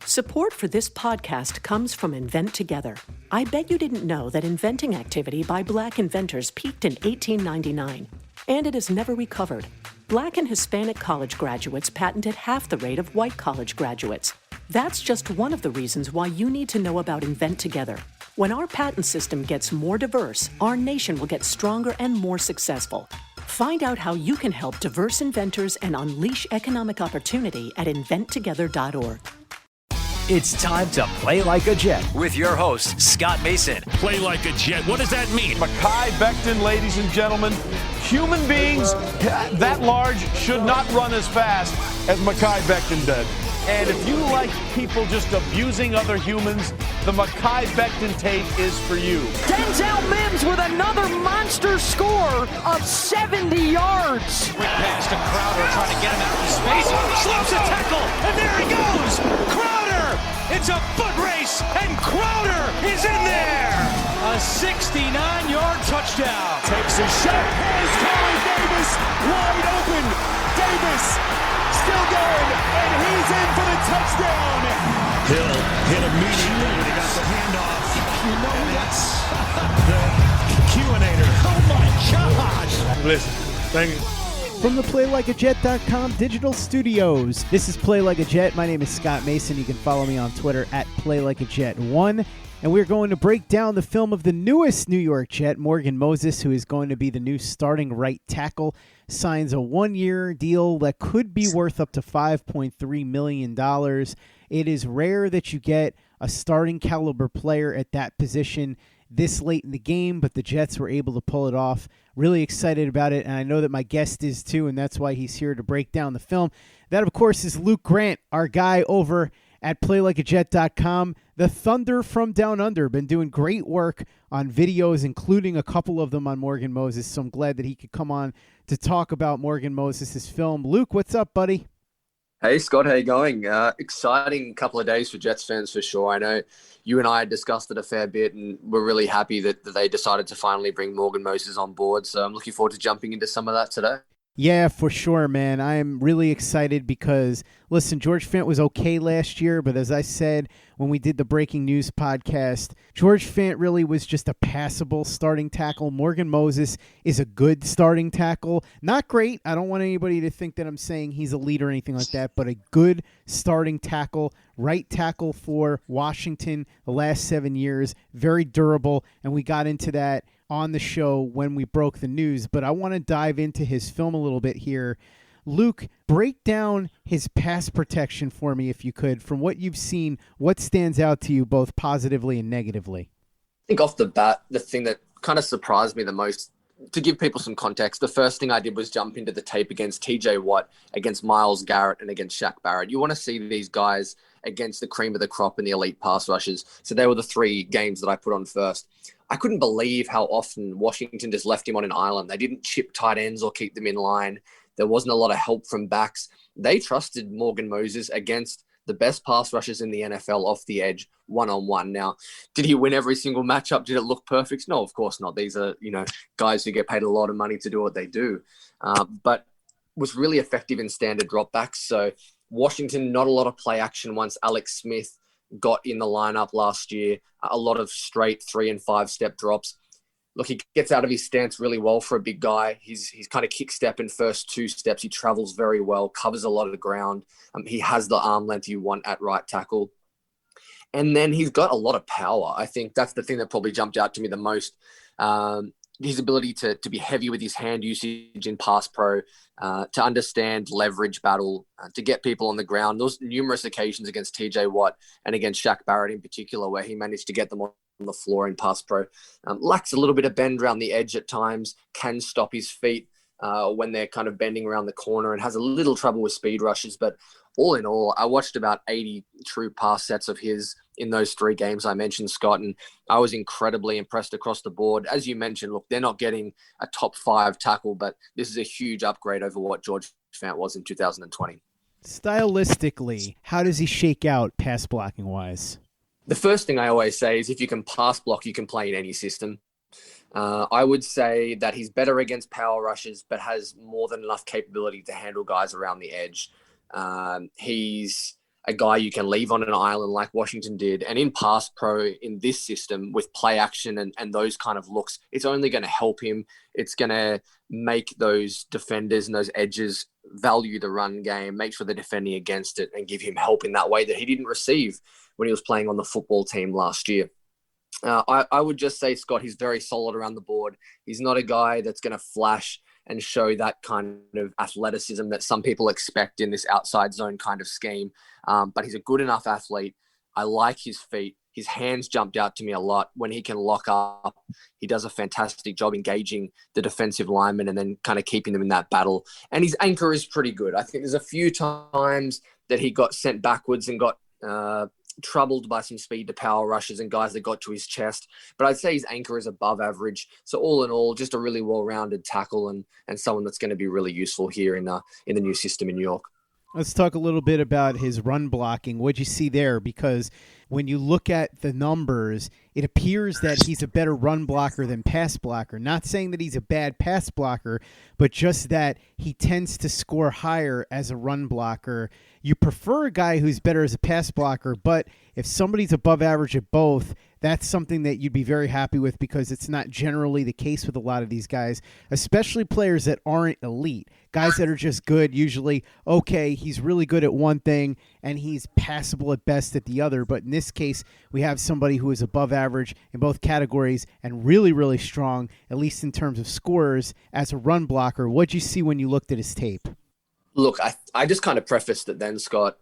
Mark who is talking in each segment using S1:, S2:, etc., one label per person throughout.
S1: Support for this podcast comes from Invent Together. I bet you didn't know that inventing activity by Black inventors peaked in 1899, and it has never recovered. Black and Hispanic college graduates patented half the rate of white college graduates. That's just one of the reasons why you need to know about Invent Together. When our patent system gets more diverse, our nation will get stronger and more successful. Find out how you can help diverse inventors and unleash economic opportunity at inventtogether.org.
S2: It's time to play like a Jet
S3: with your host, Scott Mason.
S4: Play like a Jet. What does that mean?
S5: Mekhi Becton, ladies and gentlemen. Human beings that large should not run as fast as Mekhi Becton did. And if you like people just abusing other humans, the Mekhi Becton tape is for you.
S6: Denzel Mims with another monster score of 70 yards.
S7: Quick pass to Crowder, trying to get him out of space. Slips a tackle, and there he goes. Crowder! It's a foot race, and Crowder is in there. A 69-yard touchdown.
S5: Takes a shot. Here's Corey Davis wide open. Davis still going, and he's in for the touchdown.
S4: Hill hit immediately when he got the handoff.
S6: You know that's
S4: the Q-inator.
S6: Oh my gosh.
S5: Listen, thank you.
S8: From the PlayLikeAJet.com digital studios, this is Play Like a Jet. My name is Scott Mason. You can follow me on Twitter at PlayLikeAJet1. And we're going to break down the film of the newest New York Jet, Morgan Moses, who is going to be the new starting right tackle, signs a one-year deal that could be worth up to $5.3 million. It is rare that you get a starting caliber player at that position this late in the game, but the Jets were able to pull it off. Really excited about it, and I know that my guest is too, and that's why he's here to break down the film. That, of course, is Luke Grant, our guy over at PlayLikeAJet.com. The Thunder from Down Under, been doing great work on videos, including a couple of them on Morgan Moses, so I'm glad that he could come on to talk about Morgan Moses' film. Luke, what's up, buddy?
S9: Hey, Scott, how you going? Exciting couple of days for Jets fans for sure. I know you and I had discussed it a fair bit, and we're really happy that they decided to finally bring Morgan Moses on board, so I'm looking forward to jumping into some of that today.
S8: Yeah, for sure, man. I am really excited because, listen, George Fant was okay last year, but as I said when we did the Breaking News podcast, George Fant really was just a passable starting tackle. Morgan Moses is a good starting tackle. Not great. I don't want anybody to think that I'm saying he's a lead or anything like that, but a good starting tackle, right tackle for Washington the last 7 years. Very durable, and we got into that on the show when we broke the news, but I want to dive into his film a little bit here. Luke, break down his pass protection for me, if you could. From what you've seen, what stands out to you both positively and negatively?
S9: I think off the bat, the thing that kind of surprised me the most, to give people some context, the first thing I did was jump into the tape against TJ Watt, against Myles Garrett, and against Shaq Barrett. You want to see these guys against the cream of the crop and the elite pass rushers. So they were the three games that I put on first. I couldn't believe how often Washington just left him on an island. They didn't chip tight ends or keep them in line. There wasn't a lot of help from backs. They trusted Morgan Moses against the best pass rushers in the NFL off the edge, one-on-one. Now, did he win every single matchup? Did it look perfect? No, of course not. These are, guys who get paid a lot of money to do what they do. But was really effective in standard dropbacks. So Washington, not a lot of play action once Alex Smith got in the lineup last year. A lot of straight 3 and 5 step drops. Look, he gets out of his stance really well for a big guy. He's kind of kick step in first 2 steps. He travels very well, covers a lot of the ground. He has the arm length you want at right tackle. And then he's got a lot of power. I think that's the thing that probably jumped out to me the most. His ability to be heavy with his hand usage in pass pro, to understand leverage battle, to get people on the ground. Those numerous occasions against TJ Watt and against Shaq Barrett in particular, where he managed to get them on the floor in pass pro. Lacks a little bit of bend around the edge at times, can stop his feet when they're kind of bending around the corner, and has a little trouble with speed rushes. But all in all, I watched about 80 true pass sets of his in those 3 games I mentioned, Scott, and I was incredibly impressed across the board. As you mentioned, look, they're not getting a top 5 tackle, but this is a huge upgrade over what George Fant was in 2020.
S8: Stylistically, how does he shake out pass blocking wise?
S9: The first thing I always say is if you can pass block, you can play in any system. I would say that he's better against power rushes, but has more than enough capability to handle guys around the edge. He's a guy you can leave on an island like Washington did. And in pass pro, in this system, with play action and those kind of looks, it's only going to help him. It's going to make those defenders and those edges value the run game, make sure they're defending against it, and give him help in that way that he didn't receive when he was playing on the football team last year. I would just say, Scott, he's very solid around the board. He's not a guy that's going to flash and show that kind of athleticism that some people expect in this outside zone kind of scheme. But he's a good enough athlete. I like his feet. His hands jumped out to me a lot. When he can lock up, he does a fantastic job engaging the defensive linemen and then kind of keeping them in that battle. And his anchor is pretty good. I think there's a few times that he got sent backwards and got troubled by some speed to power rushes and guys that got to his chest. But I'd say his anchor is above average. So all in all, just a really well-rounded tackle and someone that's going to be really useful here in the new system in New York.
S8: Let's talk a little bit about his run blocking. What'd you see there? Because when you look at the numbers, it appears that he's a better run blocker than pass blocker. Not saying that he's a bad pass blocker, but just that he tends to score higher as a run blocker. You prefer a guy who's better as a pass blocker, but if somebody's above average at both, that's something that you'd be very happy with, because it's not generally the case with a lot of these guys, especially players that aren't elite. Guys that are just good, usually, okay, he's really good at one thing and he's passable at best at the other. But in this case, we have somebody who is above average in both categories and really, really strong, at least in terms of scorers, as a run blocker. What'd you see when you looked at his tape?
S9: Look, I just kind of prefaced it then, Scott.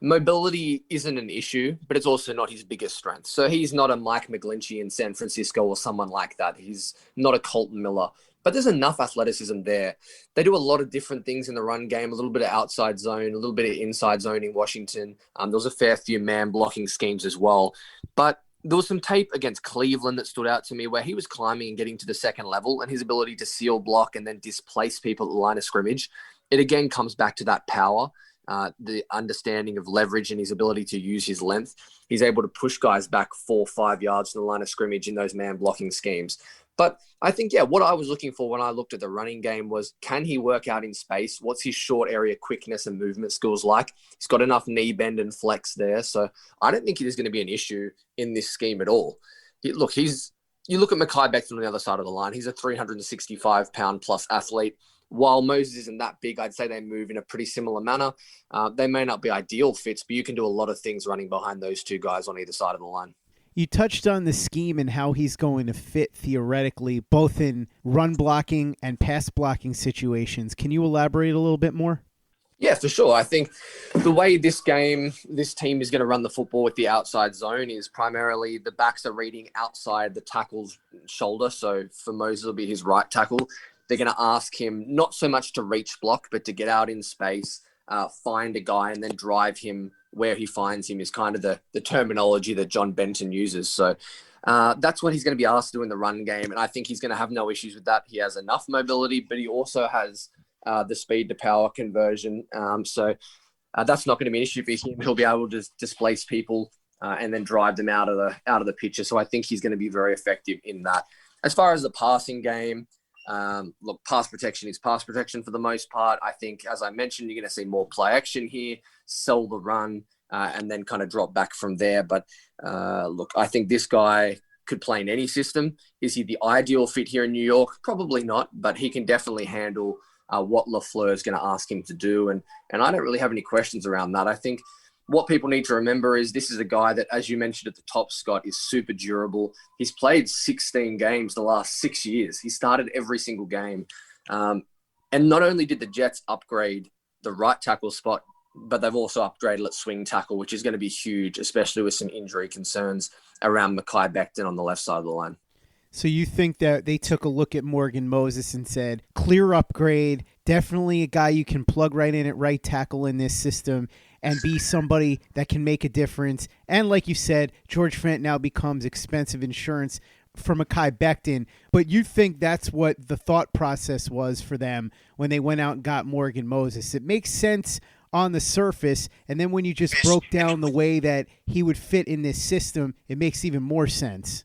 S9: Mobility isn't an issue, but it's also not his biggest strength. So he's not a Mike McGlinchey in San Francisco or someone like that. He's not a Colton Miller. But there's enough athleticism there. They do a lot of different things in the run game, a little bit of outside zone, a little bit of inside zone in Washington. There was a fair few man blocking schemes as well. But there was some tape against Cleveland that stood out to me where he was climbing and getting to the second level, and his ability to seal block and then displace people at the line of scrimmage. It again comes back to that power. The understanding of leverage and his ability to use his length. He's able to push guys back 4 or 5 yards from the line of scrimmage in those man blocking schemes. But I think, what I was looking for when I looked at the running game was, can he work out in space? What's his short area quickness and movement skills like? He's got enough knee bend and flex there. So I don't think it is going to be an issue in this scheme at all. You look at Mekhi Becton on the other side of the line. He's a 365-pound plus athlete. While Moses isn't that big, I'd say they move in a pretty similar manner. They may not be ideal fits, but you can do a lot of things running behind those two guys on either side of the line.
S8: You touched on the scheme and how he's going to fit theoretically, both in run blocking and pass blocking situations. Can you elaborate a little bit more?
S9: Yeah, for sure. I think the way this team is going to run the football with the outside zone is primarily the backs are reading outside the tackle's shoulder. So for Moses, it'll be his right tackle. They're going to ask him not so much to reach block, but to get out in space, find a guy, and then drive him where he finds him is kind of the terminology that John Benton uses. So that's what he's going to be asked to do in the run game. And I think he's going to have no issues with that. He has enough mobility, but he also has the speed to power conversion. So that's not going to be an issue for him. He'll be able to displace people and then drive them out of the picture. So I think he's going to be very effective in that. As far as the passing game, pass protection is pass protection for the most part. I think, as I mentioned, you're going to see more play action here, sell the run, and then kind of drop back from there. But I think this guy could play in any system. Is he the ideal fit here in New York? Probably not, but he can definitely handle what LaFleur is going to ask him to do. And I don't really have any questions around that. I think what people need to remember is this is a guy that, as you mentioned at the top, Scott, is super durable. He's played 16 games the last 6 years. He started every single game. And not only did the Jets upgrade the right tackle spot, but they've also upgraded at swing tackle, which is going to be huge, especially with some injury concerns around Mekhi Becton on the left side of the line.
S8: So you think that they took a look at Morgan Moses and said, clear upgrade, definitely a guy you can plug right in at right tackle in this system and be somebody that can make a difference. And like you said, George Fant now becomes expensive insurance for Mekhi Becton. But you think that's what the thought process was for them when they went out and got Morgan Moses. It makes sense on the surface, and then when you just broke down the way that he would fit in this system, it makes even more sense.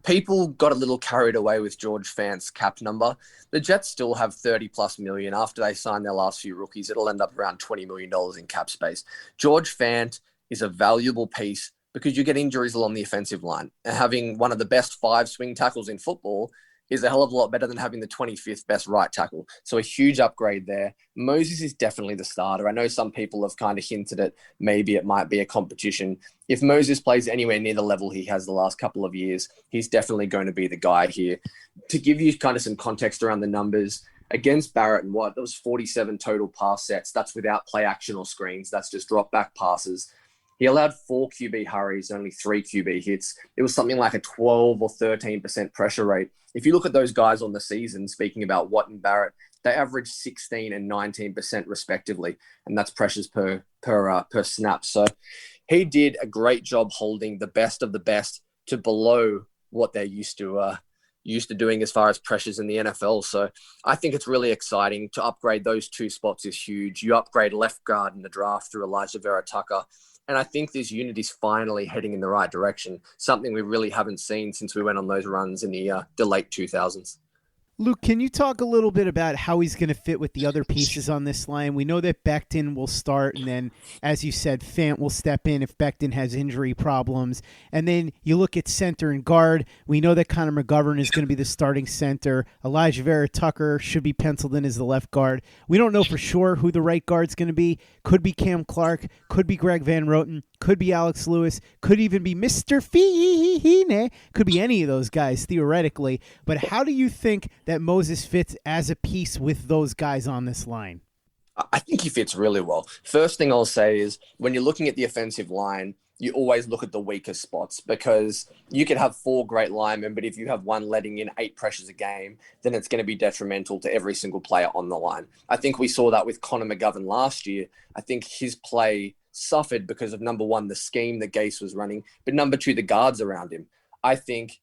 S9: people got a little carried away with George Fant's cap number. The Jets still have 30 plus million. After they sign their last few rookies, it'll end up around $20 million in cap space. George Fant is a valuable piece because you get injuries along the offensive line. And having one of the best 5 swing tackles in football is a hell of a lot better than having the 25th best right tackle. So a huge upgrade there. Moses is definitely the starter. I know some people have kind of hinted at maybe it might be a competition. If Moses plays anywhere near the level he has the last couple of years, he's definitely going to be the guy here. To give you kind of some context around the numbers, against Barrett and Watt, there was 47 total pass sets. That's without play action or screens. That's just drop back passes. He allowed 4 QB hurries, only 3 QB hits. It was something like a 12 or 13% pressure rate. If you look at those guys on the season, speaking about Watt and Barrett, they averaged 16 and 19% respectively, and that's pressures per snap. So he did a great job holding the best of the best to below what they're used to doing as far as pressures in the NFL. So I think it's really exciting to upgrade those 2 spots is huge. You upgrade left guard in the draft through Elijah Vera-Tucker. And I think this unit is finally heading in the right direction, something we really haven't seen since we went on those runs in the late 2000s.
S8: Luke, can you talk a little bit about how he's going to fit with the other pieces on this line? We know that Becton will start, and then, as you said, Fant will step in if Becton has injury problems. And then you look at center and guard. We know that Connor McGovern is going to be the starting center. Elijah Vera-Tucker should be penciled in as the left guard. We don't know for sure who the right guard's going to be. Could be Cam Clark, could be Greg Van Roten, could be Alex Lewis, could even be Mr. Fine, could be any of those guys theoretically. But how do you think that Moses fits as a piece with those guys on this line?
S9: I think he fits really well. First thing I'll say is when you're looking at the offensive line, you always look at the weakest spots because you can have 4 great linemen, but if you have one letting in 8 pressures a game, then it's going to be detrimental to every single player on the line. I think we saw that with Connor McGovern last year. I think his play suffered because of, number 1, the scheme that Gase was running, but number 2, the guards around him. I think,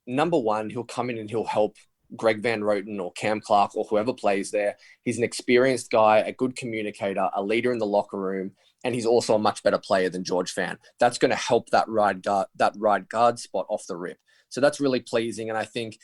S9: number 1, he'll come in and he'll help Greg Van Roten or Cam Clark or whoever plays there. He's an experienced guy, a good communicator, a leader in the locker room, and he's also a much better player than George Fant. That's going to help that right guard spot off the rip. So that's really pleasing, and I think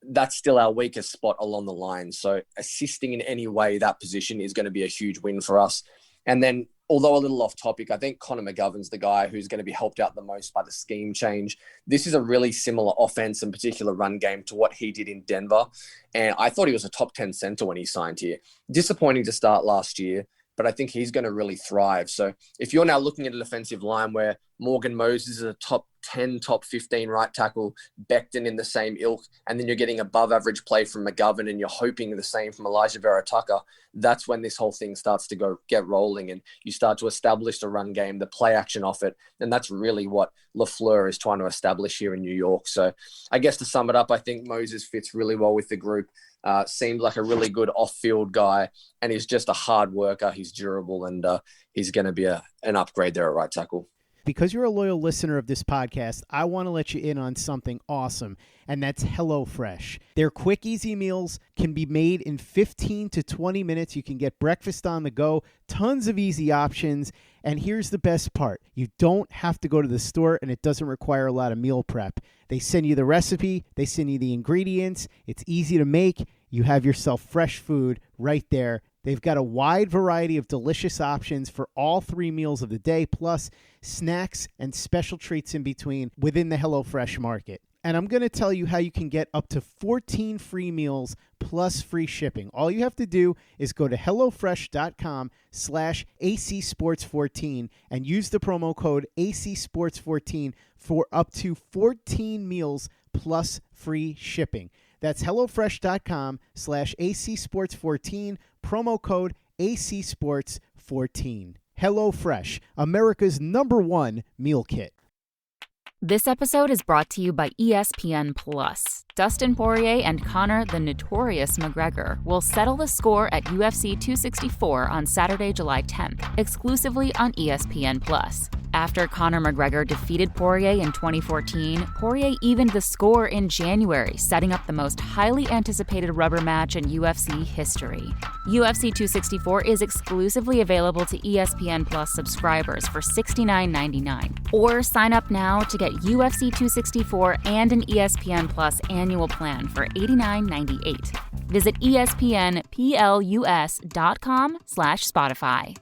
S9: that's still our weakest spot along the line. So assisting in any way that position is going to be a huge win for us. And then, although a little off topic, I think Connor McGovern's the guy who's going to be helped out the most by the scheme change. This is a really similar offense and particular run game to what he did in Denver. And I thought he was a top 10 center when he signed here. Disappointing to start last year, but I think he's going to really thrive. So if you're now looking at an offensive line where Morgan Moses is a top 10, top 15 right tackle, Becton in the same ilk, and then you're getting above average play from McGovern and you're hoping the same from Elijah Vera-Tucker, that's when this whole thing starts to get rolling and you start to establish the run game, the play action off it. And that's really what LaFleur is trying to establish here in New York. So I guess to sum it up, I think Moses fits really well with the group. Seems like a really good off-field guy, and he's just a hard worker. He's durable, and he's going to be an upgrade there at right tackle.
S8: Because you're a loyal listener of this podcast, I want to let you in on something awesome, and that's HelloFresh. Their quick, easy meals can be made in 15 to 20 minutes. You can get breakfast on the go, tons of easy options, and here's the best part. You don't have to go to the store, and it doesn't require a lot of meal prep. They send you the recipe, they send you the ingredients, it's easy to make. You have yourself fresh food right there. They've got a wide variety of delicious options for all 3 meals of the day, plus snacks and special treats in between within the HelloFresh market. And I'm going to tell you how you can get up to 14 free meals plus free shipping. All you have to do is go to HelloFresh.com/ACSports14 and use the promo code ACSports14 for up to 14 meals plus free shipping. That's HelloFresh.com/ACSports14, promo code ACSports14. HelloFresh, America's #1 meal kit.
S10: This episode is brought to you by ESPN Plus. Dustin Poirier and Conor the Notorious McGregor will settle the score at UFC 264 on Saturday, July 10th, exclusively on ESPN+. After Conor McGregor defeated Poirier in 2014, Poirier evened the score in January, setting up the most highly anticipated rubber match in UFC history. UFC 264 is exclusively available to ESPN Plus subscribers for $69.99. Or sign up now to get UFC 264 and an ESPN Plus annual plan for $89.98. Visit espnplus.com/Spotify.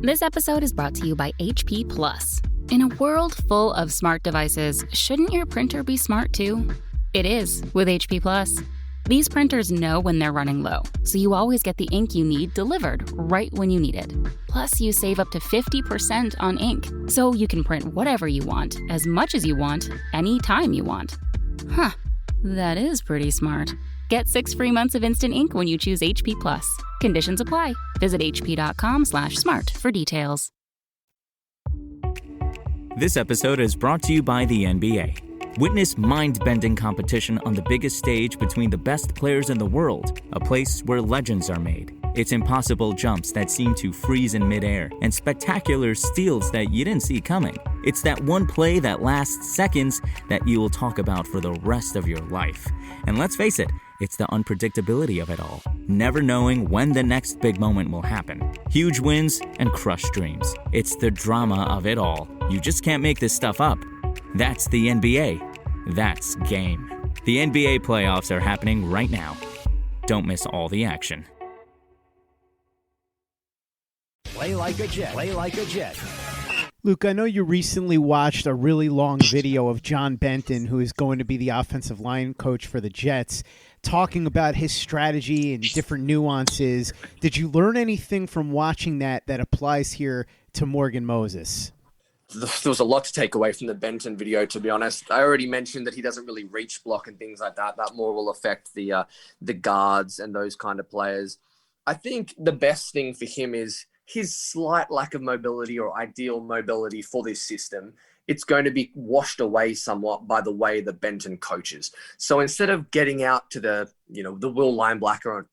S10: This episode is brought to you by HP Plus. In a world full of smart devices, shouldn't your printer be smart too? It is with HP Plus. These printers know when they're running low, so you always get the ink you need delivered right when you need it. Plus, you save up to 50% on ink, so you can print whatever you want, as much as you want, anytime you want. Huh, that is pretty smart. Get 6 free months of instant ink when you choose HP Plus. Conditions apply. Visit hp.com/smart for details.
S11: This episode is brought to you by the NBA. Witness mind-bending competition on the biggest stage between the best players in the world, a place where legends are made. It's impossible jumps that seem to freeze in midair, and spectacular steals that you didn't see coming. It's that one play that lasts seconds that you will talk about for the rest of your life. And let's face it, it's the unpredictability of it all, never knowing when the next big moment will happen. Huge wins and crushed dreams. It's the drama of it all. You just can't make this stuff up. That's the NBA. That's game. The NBA playoffs are happening right now. Don't miss all the action.
S2: Play like a Jet. Play like a Jet.
S8: Luke, I know you recently watched a really long video of John Benton, who is going to be the offensive line coach for the Jets, talking about his strategy and different nuances. Did you learn anything from watching that applies here to Morgan Moses?
S9: There was a lot to take away from the Benton video, to be honest. I already mentioned that he doesn't really reach block and things like that. That more will affect the guards and those kind of players. I think the best thing for him is his slight lack of mobility or ideal mobility for this system. It's going to be washed away somewhat by the way the Benton coaches. So instead of getting out to the will linebacker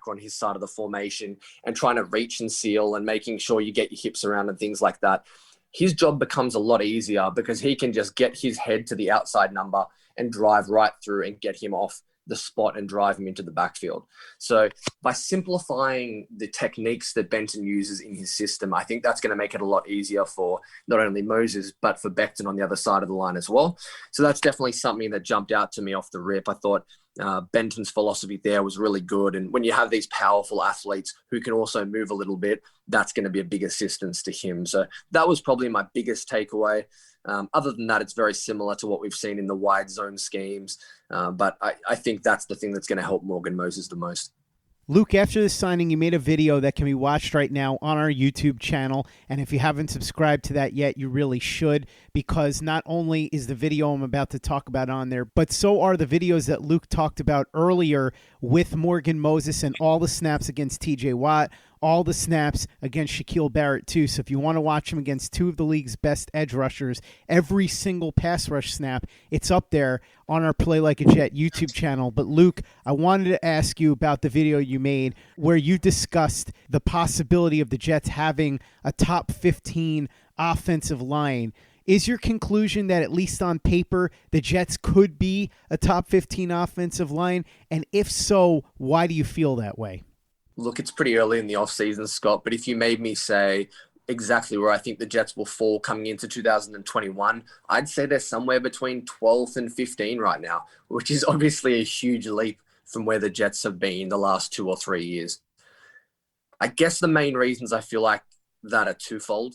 S9: on his side of the formation and trying to reach and seal and making sure you get your hips around and things like that, his job becomes a lot easier because he can just get his head to the outside number and drive right through and get him off the spot and drive him into the backfield. So by simplifying the techniques that Benton uses in his system, I think that's going to make it a lot easier for not only Moses, but for Becton on the other side of the line as well. So that's definitely something that jumped out to me off the rip. I thought Benton's philosophy there was really good. And when you have these powerful athletes who can also move a little bit, that's going to be a big assistance to him. So that was probably my biggest takeaway. Other than that, it's very similar to what we've seen in the wide zone schemes. But I think that's the thing that's going to help Morgan Moses the most.
S8: Luke, after this signing, you made a video that can be watched right now on our YouTube channel. And if you haven't subscribed to that yet, you really should, because not only is the video I'm about to talk about on there, but so are the videos that Luke talked about earlier with Morgan Moses and all the snaps against TJ Watt, all the snaps against Shaquille Barrett too. So if you want to watch him against two of the league's best edge rushers, every single pass rush snap, it's up there on our Play Like a Jet YouTube channel. But Luke, I wanted to ask you about the video you made where you discussed the possibility of the Jets having a top 15 offensive line. Is your conclusion that at least on paper, the Jets could be a top 15 offensive line? And if so, why do you feel that way?
S9: Look, it's pretty early in the offseason, Scott, but if you made me say exactly where I think the Jets will fall coming into 2021, I'd say they're somewhere between 12th and 15 right now, which is obviously a huge leap from where the Jets have been the last 2 or 3 years. I guess the main reasons I feel like that are twofold.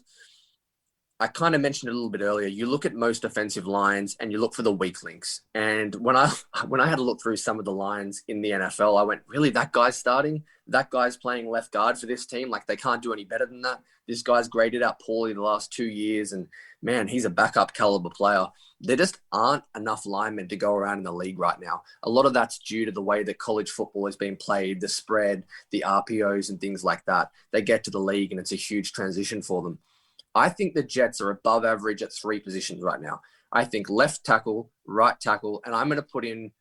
S9: I kind of mentioned it a little bit earlier. You look at most offensive lines and you look for the weak links. And when I had to look through some of the lines in the NFL, I went, really, that guy's starting? That guy's playing left guard for this team? Like, they can't do any better than that. This guy's graded out poorly the last 2 years. And man, he's a backup caliber player. There just aren't enough linemen to go around in the league right now. A lot of that's due to the way that college football is being played, the spread, the RPOs and things like that. They get to the league and it's a huge transition for them. I think the Jets are above average at 3 positions right now. I think left tackle, right tackle, and I'm going to put in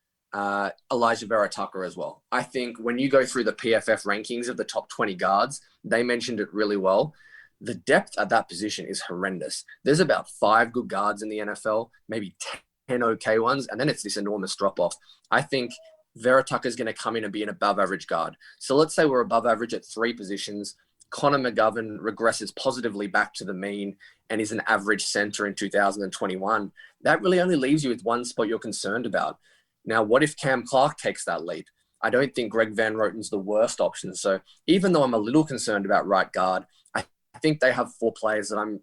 S9: Elijah Vera Tucker as well. I think when you go through the PFF rankings of the top 20 guards, they mentioned it really well. The depth at that position is horrendous. There's about 5 good guards in the NFL, maybe 10 okay ones, and then it's this enormous drop-off. I think Vera Tucker is going to come in and be an above-average guard. So let's say we're above average at 3 positions. Connor McGovern regresses positively back to the mean and is an average center in 2021. That really only leaves you with one spot you're concerned about. Now, what if Cam Clark takes that leap? I don't think Greg Van Roten's the worst option. So even though I'm a little concerned about right guard, I think they have 4 players that I'm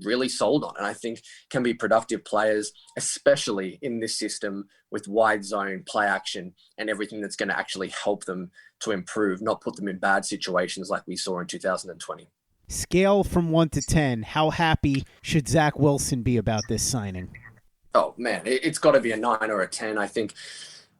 S9: really sold on and I think can be productive players, especially in this system with wide zone, play action, and everything that's going to actually help them to improve, not put them in bad situations like we saw in 2020.
S8: Scale from 1 to 10, how happy should Zach Wilson be about this signing?
S9: Oh, man, it's got to be a 9 or a 10. I think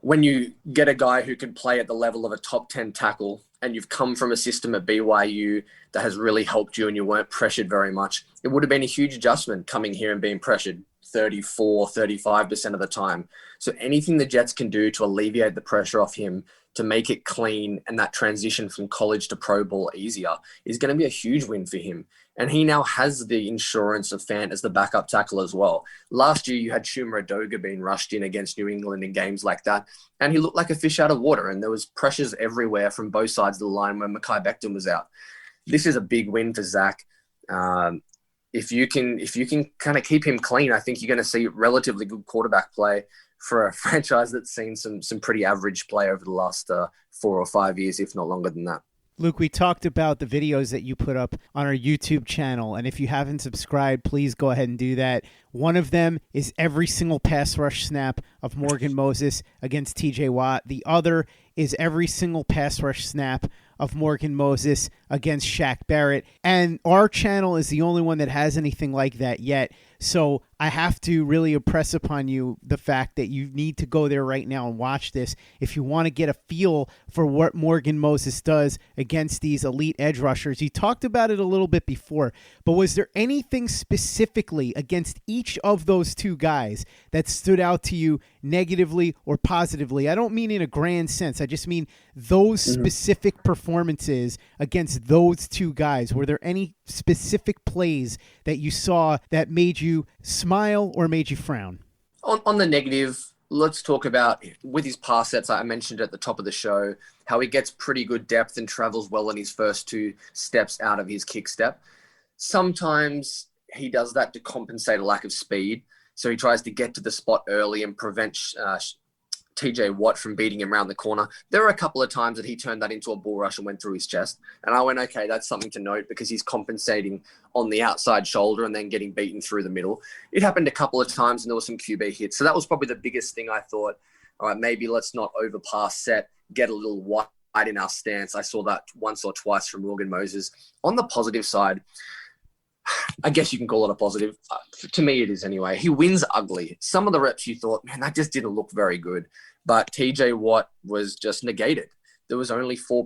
S9: when you get a guy who can play at the level of a top 10 tackle and you've come from a system at BYU that has really helped you and you weren't pressured very much, it would have been a huge adjustment coming here and being pressured 35% of the time. So anything the Jets can do to alleviate the pressure off him, to make it clean and that transition from college to pro ball easier is going to be a huge win for him. And he now has the insurance of Fant as the backup tackle as well. Last year, you had Schumer Adoga being rushed in against New England in games like that, and he looked like a fish out of water, and there was pressures everywhere from both sides of the line when Mekhi Becton was out. This is a big win for Zach. If you can kind of keep him clean, I think you're going to see relatively good quarterback play for a franchise that's seen some pretty average play over the last 4 or 5 years, if not longer than that.
S8: Luke, we talked about the videos that you put up on our YouTube channel, and if you haven't subscribed, please go ahead and do that. One of them is every single pass rush snap of Morgan Moses against TJ Watt. The other is every single pass rush snap of Morgan Moses against Shaq Barrett. And our channel is the only one that has anything like that yet. So I have to really impress upon you the fact that you need to go there right now and watch this if you want to get a feel for what Morgan Moses does against these elite edge rushers. You talked about it a little bit before, but was there anything specifically against each of those 2 guys that stood out to you negatively or positively? I don't mean in a grand sense. I just mean those specific performances against those 2 guys. Were there any specific plays that you saw that made you smile or made you frown?
S9: On the negative, let's talk about with his pass sets. I mentioned at the top of the show how he gets pretty good depth and travels well in his first 2 steps out of his kick step. Sometimes he does that to compensate a lack of speed. So he tries to get to the spot early and prevent TJ Watt from beating him around the corner. There were a couple of times that he turned that into a bull rush and went through his chest. And I went, okay, that's something to note because he's compensating on the outside shoulder and then getting beaten through the middle. It happened a couple of times and there were some QB hits. So that was probably the biggest thing I thought, all right, maybe let's not overpass set, get a little wide in our stance. I saw that once or twice from Morgan Moses. On the positive side, I guess you can call it a positive. To me, it is anyway. He wins ugly. Some of the reps you thought, man, that just didn't look very good. But TJ Watt was just negated. There was only 3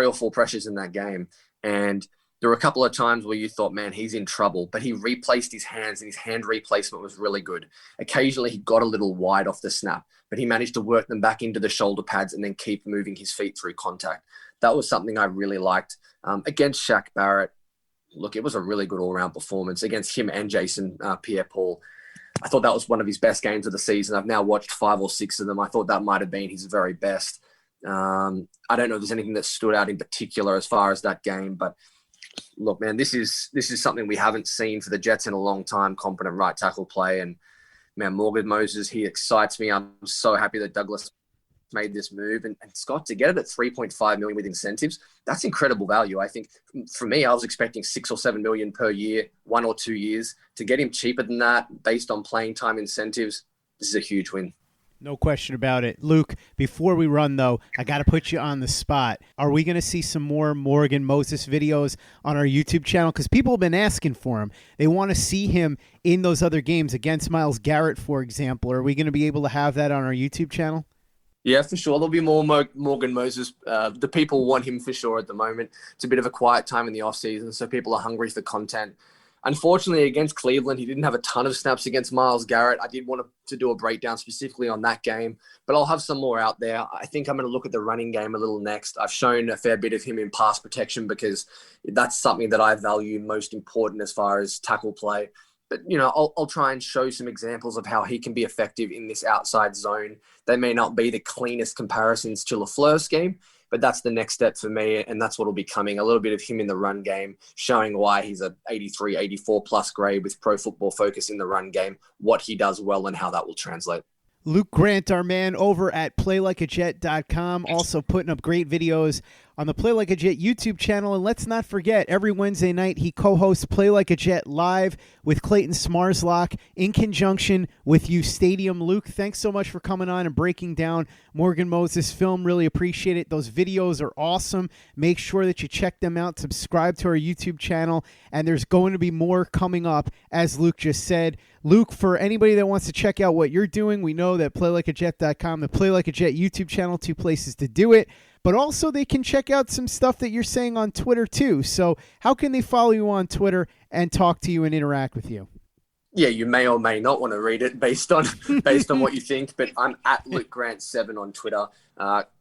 S9: or 4 pressures in that game. And there were a couple of times where you thought, man, he's in trouble. But he replaced his hands, and his hand replacement was really good. Occasionally, he got a little wide off the snap, but he managed to work them back into the shoulder pads and then keep moving his feet through contact. That was something I really liked. Against Shaq Barrett, look, it was a really good all-round performance against him and Jason Pierre-Paul. I thought that was one of his best games of the season. I've now watched 5 or 6 of them. I thought that might have been his very best. I don't know if there's anything that stood out in particular as far as that game, but look, man, this is something we haven't seen for the Jets in a long time, competent right tackle play. And, man, Morgan Moses, he excites me. I'm so happy that Douglas made this move. And Scott, to get it at $3.5 million with incentives, that's incredible value. I think for me, I was expecting $6 or $7 million per year, 1 or 2 years. To get him cheaper than that based on playing time incentives, this is a huge win.
S8: No question about it. Luke, before we run, though, I got to put you on the spot. Are we going to see some more Morgan Moses videos on our YouTube channel? Because people have been asking for him. They want to see him in those other games against Myles Garrett, for example. Are we going to be able to have that on our YouTube channel?
S9: Yeah, for sure. There'll be more Morgan Moses. The people want him for sure at the moment. It's a bit of a quiet time in the off season, so people are hungry for content. Unfortunately, against Cleveland, he didn't have a ton of snaps against Myles Garrett. I did want to do a breakdown specifically on that game, but I'll have some more out there. I think I'm going to look at the running game a little next. I've shown a fair bit of him in pass protection because that's something that I value most important as far as tackle play. But, I'll try and show some examples of how he can be effective in this outside zone. They may not be the cleanest comparisons to LaFleur's scheme, but that's the next step for me, and that's what will be coming. A little bit of him in the run game, showing why he's a 83, 84 plus grade with Pro Football Focus in the run game, what he does well and how that will translate.
S8: Luke Grant, our man over at playlikeajet.com, also putting up great videos on the Play Like a Jet YouTube channel. And let's not forget, every Wednesday night, he co-hosts Play Like a Jet Live with Clayton Smarslock in conjunction with U Stadium. Luke, thanks so much for coming on and breaking down Morgan Moses' film. Really appreciate it. Those videos are awesome. Make sure that you check them out. Subscribe to our YouTube channel. And there's going to be more coming up, as Luke just said. Luke, for anybody that wants to check out what you're doing, we know that playlikeajet.com, the Play Like a Jet YouTube channel, 2 places to do it. But also they can check out some stuff that you're saying on Twitter too. So how can they follow you on Twitter and talk to you and interact with you?
S9: Yeah, you may or may not want to read it based on what you think, but I'm at LukeGrant7 on Twitter.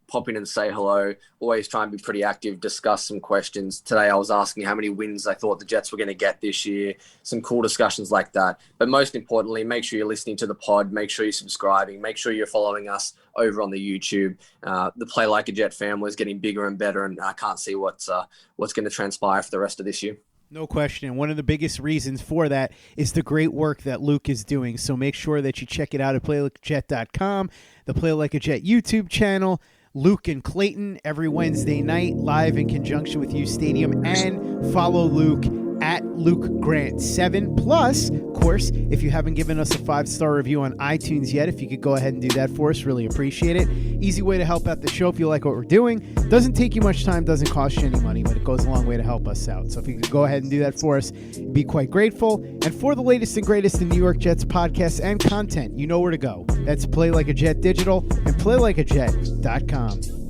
S9: Pop in and say hello. Always try and be pretty active, discuss some questions. Today I was asking how many wins I thought the Jets were going to get this year. Some cool discussions like that. But most importantly, make sure you're listening to the pod. Make sure you're subscribing. Make sure you're following us over on the YouTube. The Play Like a Jet family is getting bigger and better, and I can't see what's going to transpire for the rest of this year.
S8: No question. And one of the biggest reasons for that is the great work that Luke is doing. So make sure that you check it out at playlikeajet.com, the Play Like a Jet YouTube channel. Luke and Clayton every Wednesday night live in conjunction with U Stadium, and follow Luke at LukeGrant7. Plus, of course, if you haven't given us a 5-star review on iTunes yet, if you could go ahead and do that for us, really appreciate it. Easy way to help out the show if you like what we're doing. Doesn't take you much time, doesn't cost you any money, but it goes a long way to help us out. So if you could go ahead and do that for us, be quite grateful. And for the latest and greatest in New York Jets podcasts and content, you know where to go. That's Play Like a Jet Digital and playlikeajet.com.